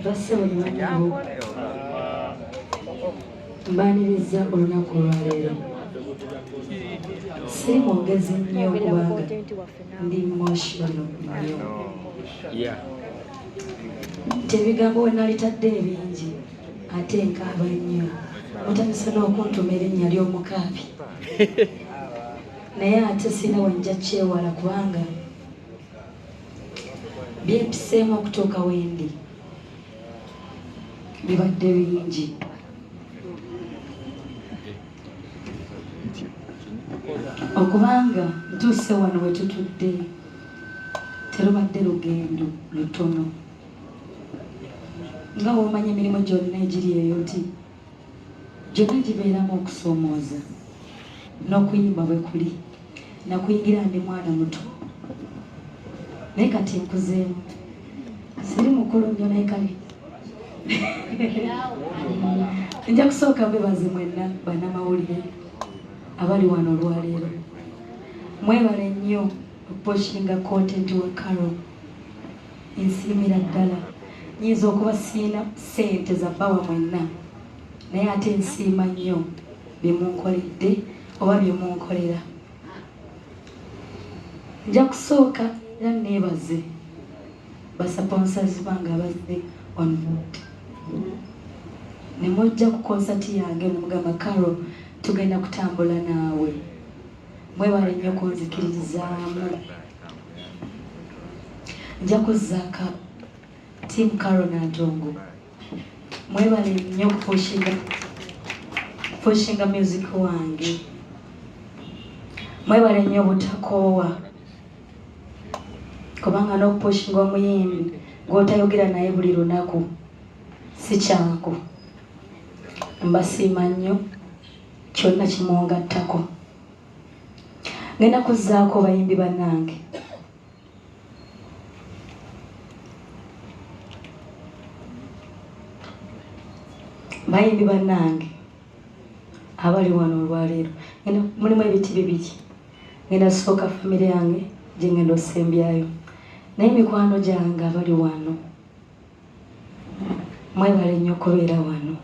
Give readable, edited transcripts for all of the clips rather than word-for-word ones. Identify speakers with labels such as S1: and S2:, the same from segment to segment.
S1: Basse buli manyigo mbaaniriza olunaku olwaleero. Siri mwongezi nnyo kubanga ndi emotional nnyo. Ebigambo we nalitadde ebingi ate nkaaba nnyo. Mutandise n'okuntuma erinnya ly'omukaabi. Naye ate sina wenja kyewala kubanga byempiseemu okutuuka wendi bibadde bingi. Okubanga ntuuse wano we tutudde terubadde lugendo lutono. Nga bw'omanya emirimu gyonna egiri eyo nti gyonna gibeeramu okusoomooza n'okuyimba bwe kuli. Nakuyingira ndi mwana muto naye kati nkuzeemu. Siri mukulu nnyo naye kale nja kusooka mbebaze mwenna bannamawulire abali wano olwaleero. Mwebale nnyo okuposhinga content wa Carol. Nsiimira ddala. Nyinza okuba siina ssente za bbawa mwenna naye ate nsiima nnyo bye munkoledde oba bye munkolera. Nja kusooka era neebaze basaponsers bange abazze on board. Ne mujja ku konsati yange nomugamba Carol tugenda kutambula naawe. Mwebale nnyo kunzikirizaamu. Nja kuzzaaka Team Carol Nantongo. Mwebale nnyo kupushinga music wange. Mwebale nnyo butakoowa kubanga n'okupushinga omuyimbi gw'otayogera naye buli lunaku si kyangu. Mbasiima nnyo kyonna kimungattako. Ngenda kuzzaako bayimbi bannange. Bayimbi bannange abali wano olwaleero mulimu ebiti bibiri. Ngenda kusooka famire yange gye ngenda osembyayo naye mikwano gyange abali wano mwebale nnyo okubeera wano.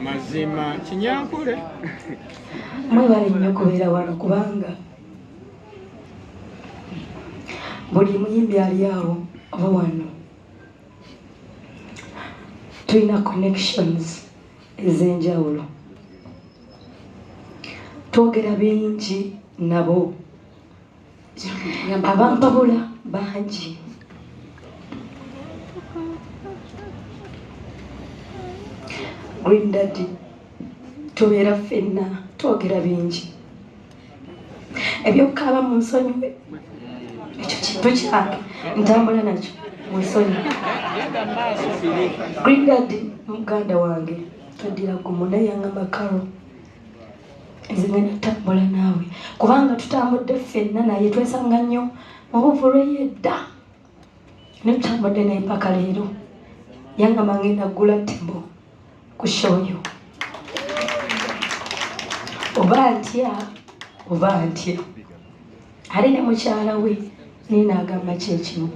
S2: Mazima kinyankule.
S1: Mwebale nnyo okubeera wano kubanga buli muyimbi ali awo oba wano tulina connections ez'enjawulo. Twogera bingi nabo. Abampabula bangi. Green Daddy tubeera ffenna twogera bingi. Ebyokukaaba mu nsonyiwe ekyo kintu kyange ntambula nakyo mu nsonyi. Green Daddy muganda wange twaddira gumu naye yaŋŋamba Carol nze ngenda kutambula naawe kubanga tutambudde ffenna naye twesanga nnyo mu buvulwe yedda ne tutambudde naye paka leero. Yaŋŋamba ngenda ggula tebo ku shoyo. Oba ntya ali ne mukyala we naye n'agamba kyekimu.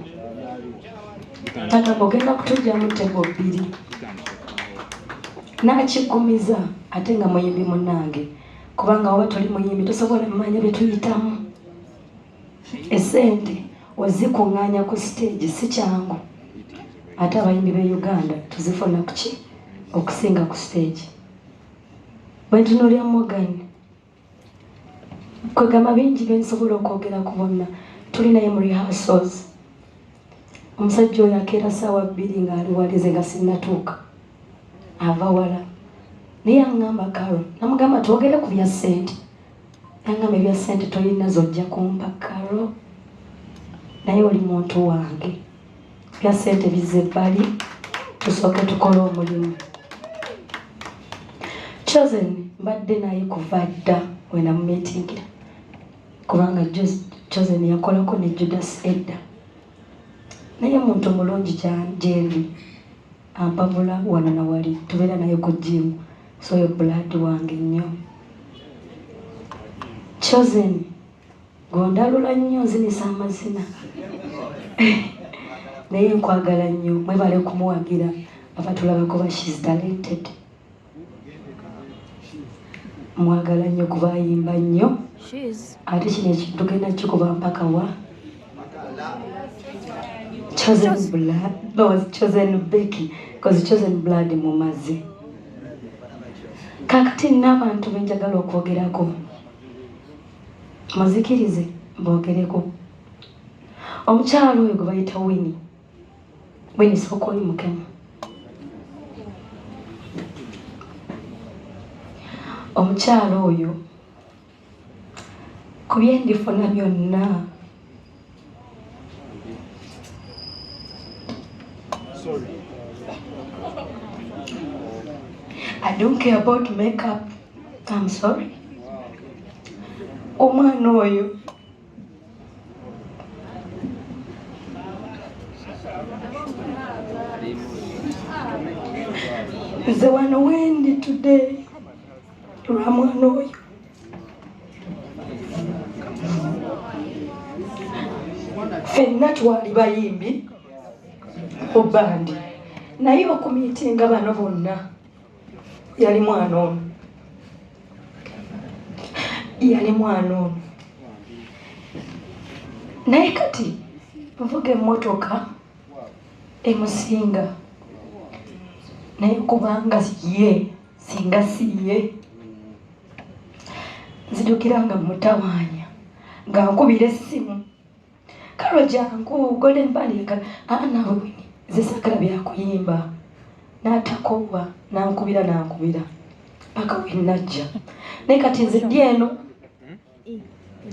S1: Agamba ogenda kutugyamu tebo bbiri. N'akiggumiza ate nga muyimbi munnange kubanga oba toli muyimbi tosobola mmanya bye tuyitamu. Essente ozikuŋŋaanya ku stage si kyangu ate abayimbi b'e Uganda tuzifuna ku ki okusinga ku stage. Bwe ntunuulira Morgan kwegamba bingi bye nsobola okwogera ku bonna. Tuli naye mu rehearsals. Omusajja oyo akeera ssaawa 2 ng'ali walize nga sinnatuuka ava wala naye yaŋŋamba Carol. Namugamba twogere ku bya ssente. Yaŋŋamba ebya ssente tolina zojja kumpa Carol naye oli muntu wange. Bya ssente bizze ebbali tusooke tukole omulimu. Chosen mbadde naye kuva dda we namumeetingira kubanga Chosen yakolako ne Judas edda. naye muntu mulungi gyendi ampabula wano na wali tubeera naye ku gym so yo blood wange nnyo. Chosen gondalula nnyo nzinisa amazina naye nkwagala nnyo mwebale kumuwagira abatulabako ba she's talented. Mwagala nnyo kuba ayimba nnyo ate kino ekintu genda kikuba mpaka wa Chosen blood. No, it's Chosen Becky because Chosen blood mumazi. Kakati n'abantu benjagala okwogerako muzikirize mbogereko. Omukyalo oyo gwe bayita Winnie Sokoyi Mukema. Omukyalo oyo ku byendifuna byonna I don't care about makeup. I'm sorry. Omwana oyo nze wano wendi today lwa mwana oyo. Ffenna twali bayimbi obandi naye okumiitinga bano bonna yali mwana ono. Naye kati nvuga emmotoka emusinga naye kubanga ye singa siye nzijukiranga mutawaanya nga nkubira essimu kalo jangu Golden Band nawe Winnie zisakala byakuyimba n'atakowa nankubira paka wenajja naye kati nze ddi eno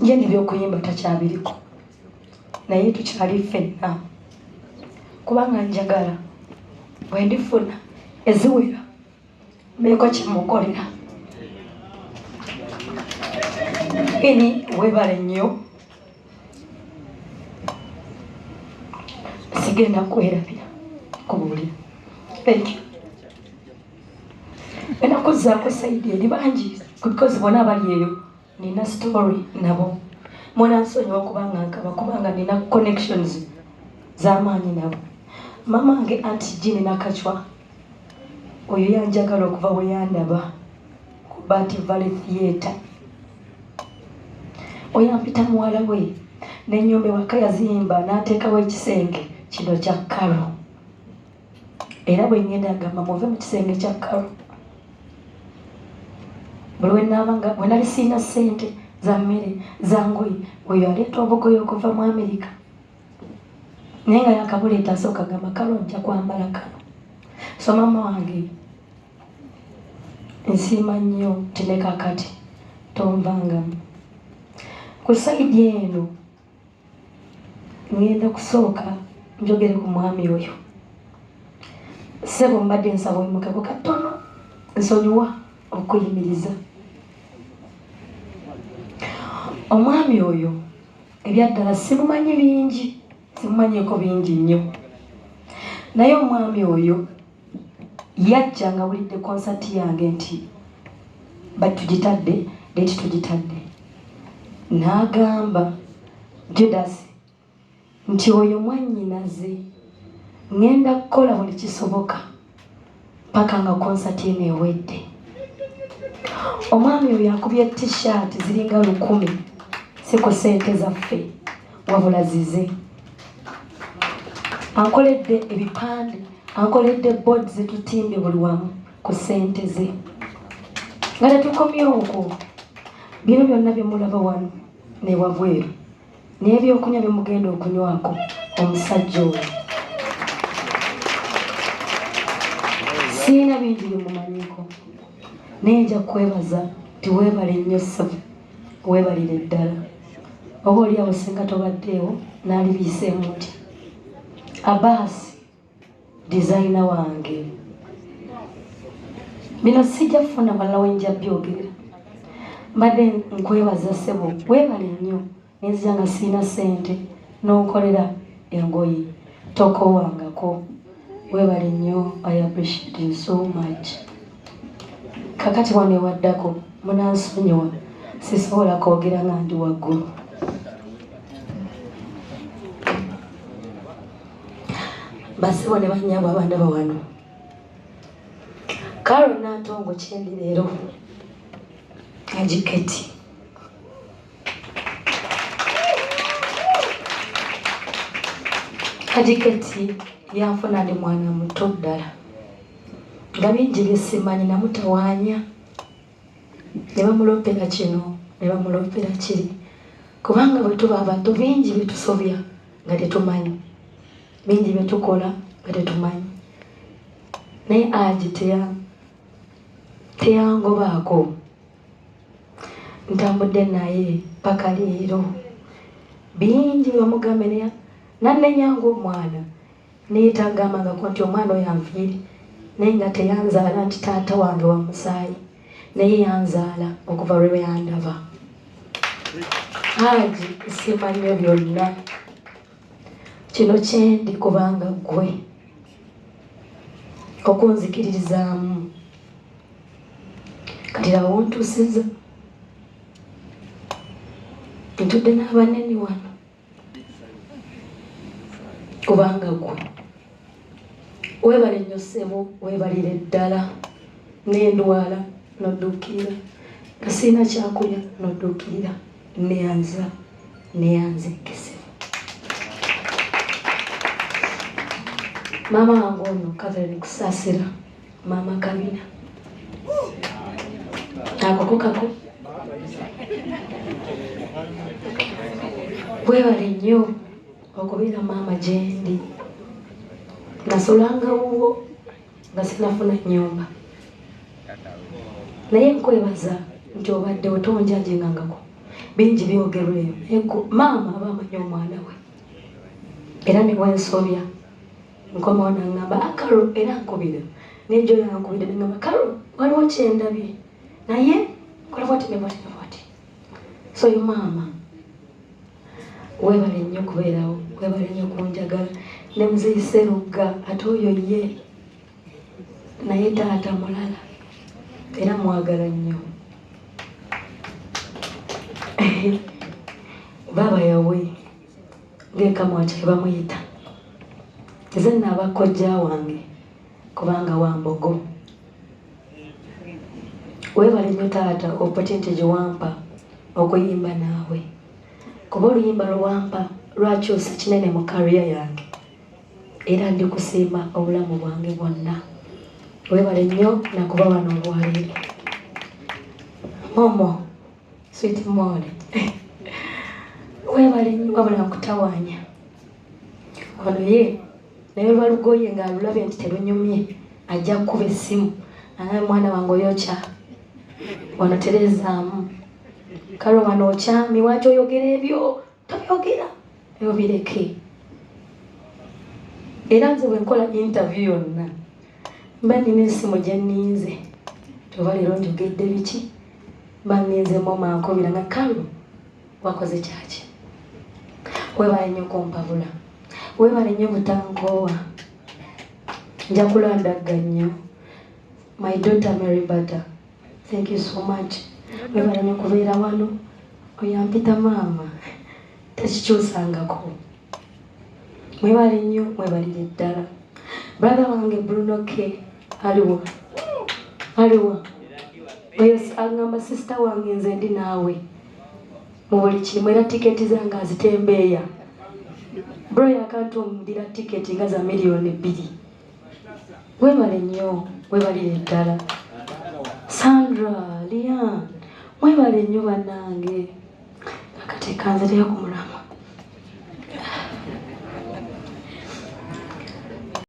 S1: ye n'ebyokuyimba takyabiriko naye tukyali ffenna kubanga njagala bwendifuna eziwera mbeeko kyemukolera. Ini webale nnyo sigenda kwerabira kubuulira. Thank you. Enakuzaako saidi eri bangi because bona abali eyo nina story nabo munansonyiwa okubanga nkaba kubanga nina connections z'amaanyi nabo. Mama wange Auntie Jean Nakachwa oyo yanjagala okuva we yandaba ku Bat Valley Theatre. Oyampita muwala we n'ennyumba ewaka yazimba n'ateekawo ekisenge kino kya Karo. Era bwe ngenda agamba muve mu kisenge kya Karo. Buli bwe nali siina ssente za mmere za ngoye oyo aleeta obugoye okuva mu Amerika naye nga yakabuleeta asooka gamba Karo nja kwambala kano. So mama wange nsiima nnyo tine kakati tonvangamu. Ku saidi eno ngenda kusooka njogere ku mwami oyo. Ssebo mbadde nsaba omukego katono nsonyiwa okuyimiriza. Omwami oyo ebyaddala simumanyi bingi, simumanyiiko bingi nnyo. Naye omwami oyo yajja nga wulidde konsati yange nti batugitadde leeti tugitadde. N'agamba Judas nti oyo mwannyinaze ngenda kukola buli kisoboka paka nga konsati eno ewedde. Omwami oyo akubye t-shirt ziringa 1,000 si ku ssente zaffe wabula zize. Ankoledde ebipande, ankoledde board zetutimbye buli wamu ku ssente ze. Nga tetukomye okwo bino byonna bye mulaba wano ne wabweru n'ebyokunywa bye mugenda okunywako omusajja oyo. Siina bingi bye mumanyiko naye nja kwebaza tiweebale nnyo ssebo weebalire ddala. Oba oliawo singa tobaddeewo n'alibiiseemu nti Abbas designer wange. Bino sijja kufuna balala wenja byogerera. Mbadde nkwebaza ssebo weebale nnyo nenzija nga siina ssente n'onkolera engoye tokowangako. Webale nnyo, I appreciate you so much. Kakati wano ewaddako munansonyiwa sisobola kwogera nga ndi waggulu. Basibo ne bannyabo abandaba wano. Karo Nantongo kyendi leero Ajiketi. Ajiketi yanfuna ndi mwana muto ddala. Nga bingi bye simanyi namutawaanya. Ne bamulopera kino, ne bamulopera kiri. Kubanga bwe tuba abantu bingi bye tusobya nga tetumanyi. Bingi bye tukola nga tetumanyi. Naye Aji teyangobaako. Ntambudde naye paka leero. Bingi bamugambe naye nannenyanga omwana. Naye tagambangako nti omwana oyo anviire. Naye nga teyanzaala nti taata wange wa musaayi. Naye yanzaala okuva lwe yandaba. Haji simanyi byonna. Kino kyendi kubanga ggwe okunzikiririzaamu. Kati laba ontuusiza. Ntudde n'abanene wano kubanga ggwe weebale nnyo ssebo, weebalire ddala. N'endwala n'odduukirira, nga sirina kyakulya n'odduukirira. Neyanzikise. Maama wange ono Catherine Kusaasira, Maama Kabina. Akoko kako. Weebale nnyo okubeera maama gyendi. Nasolanga wuwo nga sinafuna nnyumba. Naye nkwebaza nti obadde otonjanjengangako. Bingi byogerweyo. Maama aba amanyi omwana we. Era ne bwensobya nkomawo n'aŋŋamba Karo era nkubira. N'enjo yankubira n'aŋŋamba Karo waliwo kyendabye. Naye kola bwati ne bwati ne bwati. So yo maama weebale nnyo kubeerawo. Weebale nnyo kunjagala. Ne Muzeyi Rugga ate oyo ye. Naye taata mulala. Era mwagala nnyo. Baba yawe ng'ekamwaki ke bamuyita. Nze nnaaba kojja wange kubanga Wambogo. Weebale nnyo taata opportunity gye wampa okuyimba naawe. Kuba oluyimba lwe wampa lwakyusa kinene mu career yange. Era ndikusiima obulamu bwange bwonna. Weebale nnyo nakuba wano olwaleero. Momo, sweet mole. Weebale nnyo wabula nkutawaanya. Ono ye naye lwa lugoye ng'alulabe nti terunyumye ajja kukuba essimu. Naye mwana wange oyokya. Wano terezaamu. Karo wano okyami lwaki oyogera ebyo? Tobyogera. Ebyo bireke. Era nze bwe nkola interview yonna mba nina essimu gye nninze. Oba leero njogedde biki? Mba nninzemu mankobira nga Karo wakoze kyaki. Weebale nnyo kumpabula. Weebale nnyo butankoowa. Nja kulandagga nnyo. My daughter Mary Butter, thank you so much. Weebale nnyo kubeera wano. Oyampita maama. Tekikyusangako. Mwebale nnyo, mwebalire ddala. Brother wange Bruno K. aliwa. Oyo aŋŋamba sister wange nze ndi naawe. Mu buli kimu era tiketi zange azitembeeya. Bro yakantumbira tiketi nga za miliyoni 2. Weebale nnyo, weebalire ddala. Sandra, Lian, mwebale nnyo bannange. Akati kanzireko mulamu.